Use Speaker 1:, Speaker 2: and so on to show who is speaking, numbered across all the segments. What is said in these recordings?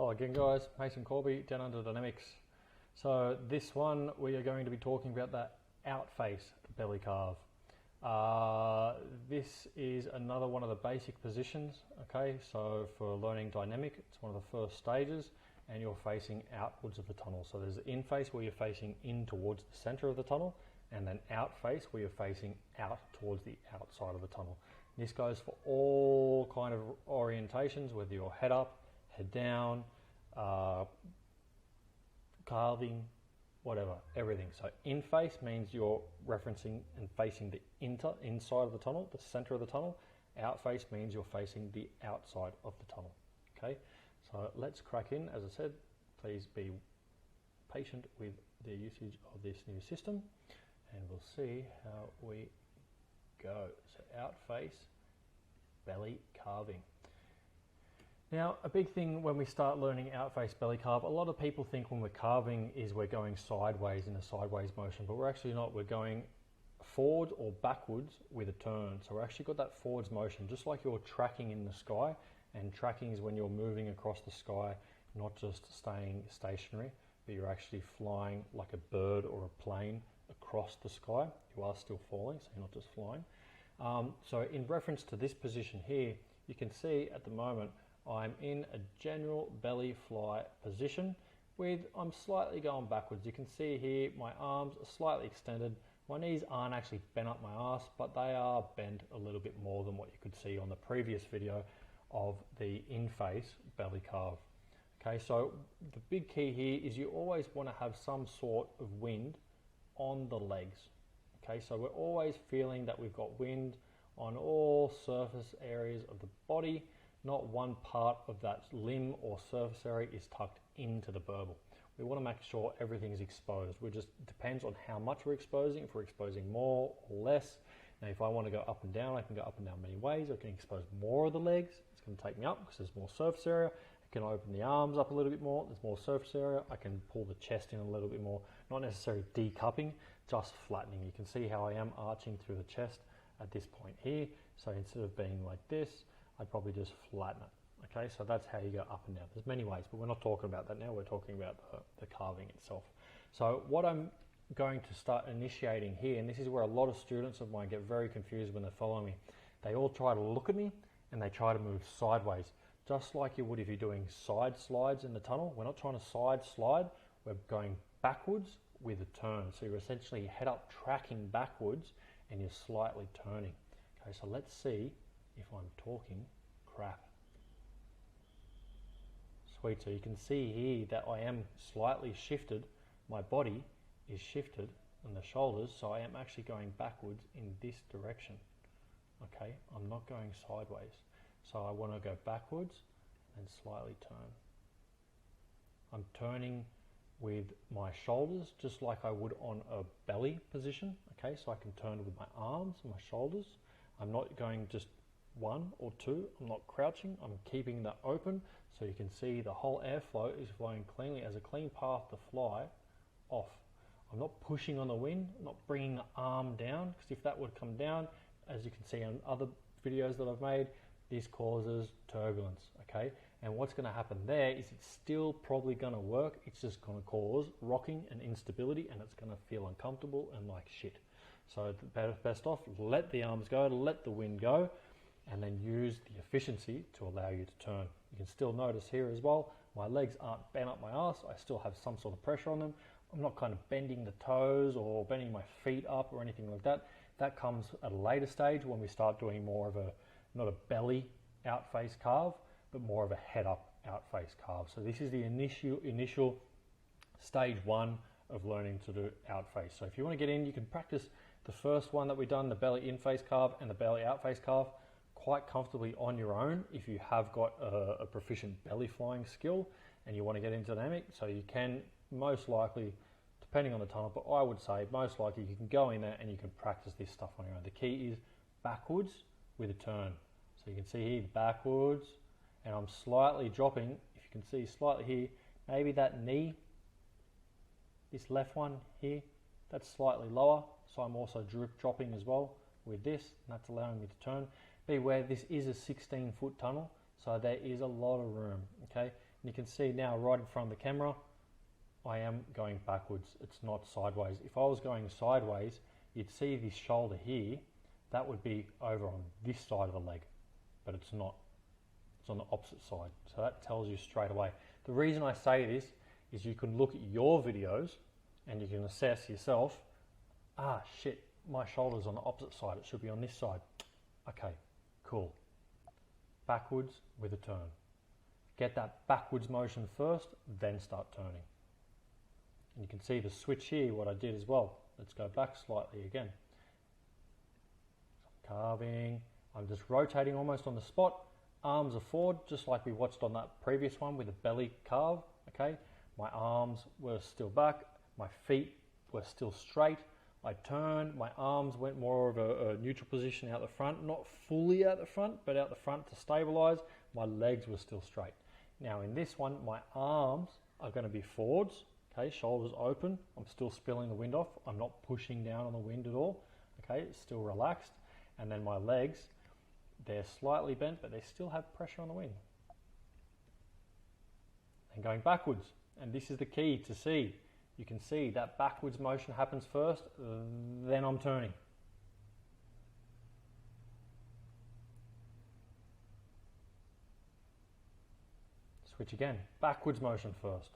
Speaker 1: Hello again guys, Mason Corby, Downunder Dynamics. So this one we are going to be talking about the outface belly carve. This is another one of the basic positions, okay? So for learning dynamic, it's one of the first stages and you're facing outwards of the tunnel. So there's the in face where you're facing in towards the center of the tunnel, and then out face where you're facing out towards the outside of the tunnel. This goes for all kind of orientations, whether you're head up, head down, carving, whatever, everything. So in face means you're referencing and facing the inside of the tunnel, the center of the tunnel. Out face means you're facing the outside of the tunnel. Okay, so let's crack in. As I said, please be patient with the usage of this new system and we'll see how we go. So out face, belly carving. Now, a big thing when we start learning outface belly carve, a lot of people think when we're carving is we're going sideways in a sideways motion, but we're actually not. We're going forward or backwards with a turn. So we're actually got that forwards motion, just like you're tracking in the sky, and tracking is when you're moving across the sky, not just staying stationary, but you're actually flying like a bird or a plane across the sky. You are still falling, so you're not just flying. So in reference to this position here, you can see at the moment, I'm in a general belly fly position with, I'm slightly going backwards. You can see here my arms are slightly extended. My knees aren't actually bent up my ass, but they are bent a little bit more than what you could see on the previous video of the in-face belly carve. Okay, so the big key here is you always want to have some sort of wind on the legs. Okay, so we're always feeling that we've got wind on all surface areas of the body. Not one part of that limb or surface area is tucked into the burble. We want to make sure everything is exposed. It just depends on how much we're exposing. If we're exposing more or less. Now, if I want to go up and down, I can go up and down many ways. I can expose more of the legs. It's going to take me up because there's more surface area. I can open the arms up a little bit more. There's more surface area. I can pull the chest in a little bit more. Not necessarily decupping, just flattening. You can see how I am arching through the chest at this point here. So instead of being like this, I'd probably just flatten it. Okay, so that's how you go up and down. There's many ways, but we're not talking about that now. We're talking about the carving itself. So what I'm going to start initiating here, and this is where a lot of students of mine get very confused when they're following me. They all try to look at me and they try to move sideways, just like you would if you're doing side slides in the tunnel. We're not trying to side slide, we're going backwards with a turn. So you're essentially head up tracking backwards and you're slightly turning. Okay, so let's see if I'm talking crap. Sweet, so you can see here that I am slightly shifted. My body is shifted on the shoulders, so I am actually going backwards in this direction. Okay, I'm not going sideways. So I want to go backwards and slightly turn. I'm turning with my shoulders just like I would on a belly position. Okay, so I can turn with my arms and my shoulders. I'm not going just one or two. I'm not crouching. I'm keeping that open so you can see the whole airflow is flowing cleanly as a clean path to fly off. I'm not pushing on the wind. I'm not bringing the arm down, because if that would come down, as you can see on other videos that I've made, this causes turbulence. Okay, and what's going to happen there is it's still probably going to work. It's just going to cause rocking and instability, and it's going to feel uncomfortable and like shit. So best off, let the arms go, let the wind go, and then use the efficiency to allow you to turn. You can still notice here as well, my legs aren't bent up my ass. I still have some sort of pressure on them. I'm not kind of bending the toes or bending my feet up or anything like that. That comes at a later stage when we start doing more of a, not a belly outface carve, but more of a head up outface carve. So this is the initial stage one of learning to do outface. So if you want to get in, you can practice the first one that we've done, the belly in-face carve and the belly outface carve, quite comfortably on your own if you have got a proficient belly flying skill and you want to get into dynamic. So you can most likely, depending on the tunnel, but I would say most likely you can go in there and you can practice this stuff on your own. The key is backwards with a turn. So you can see here backwards, and I'm slightly dropping. If you can see slightly here, maybe that knee, this left one here, that's slightly lower. So I'm also dropping as well with this, and that's allowing me to turn. Beware, this is a 16-foot tunnel, so there is a lot of room. Okay, And you can see now right in front of the camera, I am going backwards. It's not sideways. If I was going sideways, you'd see this shoulder here. That would be over on this side of the leg, but it's not. It's on the opposite side. So that tells you straight away. The reason I say this is you can look at your videos and you can assess yourself, ah shit, my shoulder's on the opposite side, it should be on this side. Okay, cool. Backwards with a turn. Get that backwards motion first, then start turning. And you can see the switch here, what I did as well. Let's go back slightly again. Carving, I'm just rotating almost on the spot. Arms are forward, just like we watched on that previous one with the belly carve, okay? My arms were still back, my feet were still straight. I turned, my arms went more of a neutral position out the front, not fully out the front, but out the front to stabilize. My legs were still straight. Now in this one, my arms are going to be forwards, okay? Shoulders open, I'm still spilling the wind off. I'm not pushing down on the wind at all, okay? It's still relaxed. And then my legs, they're slightly bent, but they still have pressure on the wind. And going backwards, and this is the key to see. You can see that backwards motion happens first, then I'm turning. Switch again, backwards motion first,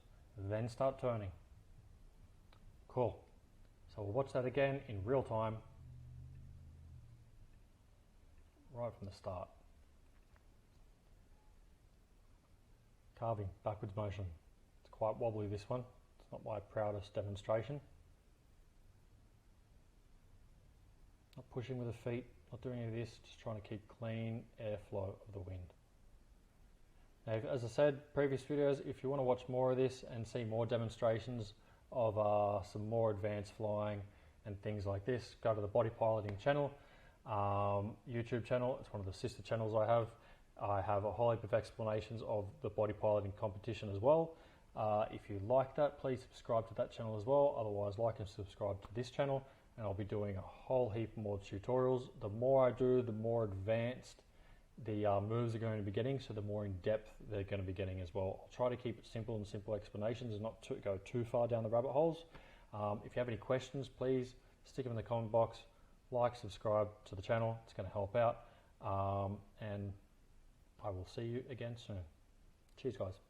Speaker 1: then start turning. Cool. So we'll watch that again in real time, right from the start. Carving, backwards motion. It's quite wobbly, this one. It's not my proudest demonstration. Not pushing with the feet, not doing any of this, just trying to keep clean airflow of the wind. Now, as I said, previous videos, if you want to watch more of this and see more demonstrations of some more advanced flying and things like this, go to the Body Piloting channel, YouTube channel. It's one of the sister channels I have. I have a whole heap of explanations of the body piloting competition as well. If you like that, please subscribe to that channel as well. Otherwise, like and subscribe to this channel, and I'll be doing a whole heap more tutorials. The more I do, the more advanced the moves are going to be getting, so the more in depth they're going to be getting as well. I'll try to keep it simple and simple explanations and not go too far down the rabbit holes. If you have any questions, please stick them in the comment box. Like, subscribe to the channel. It's going to help out. And I will see you again soon. Cheers, guys.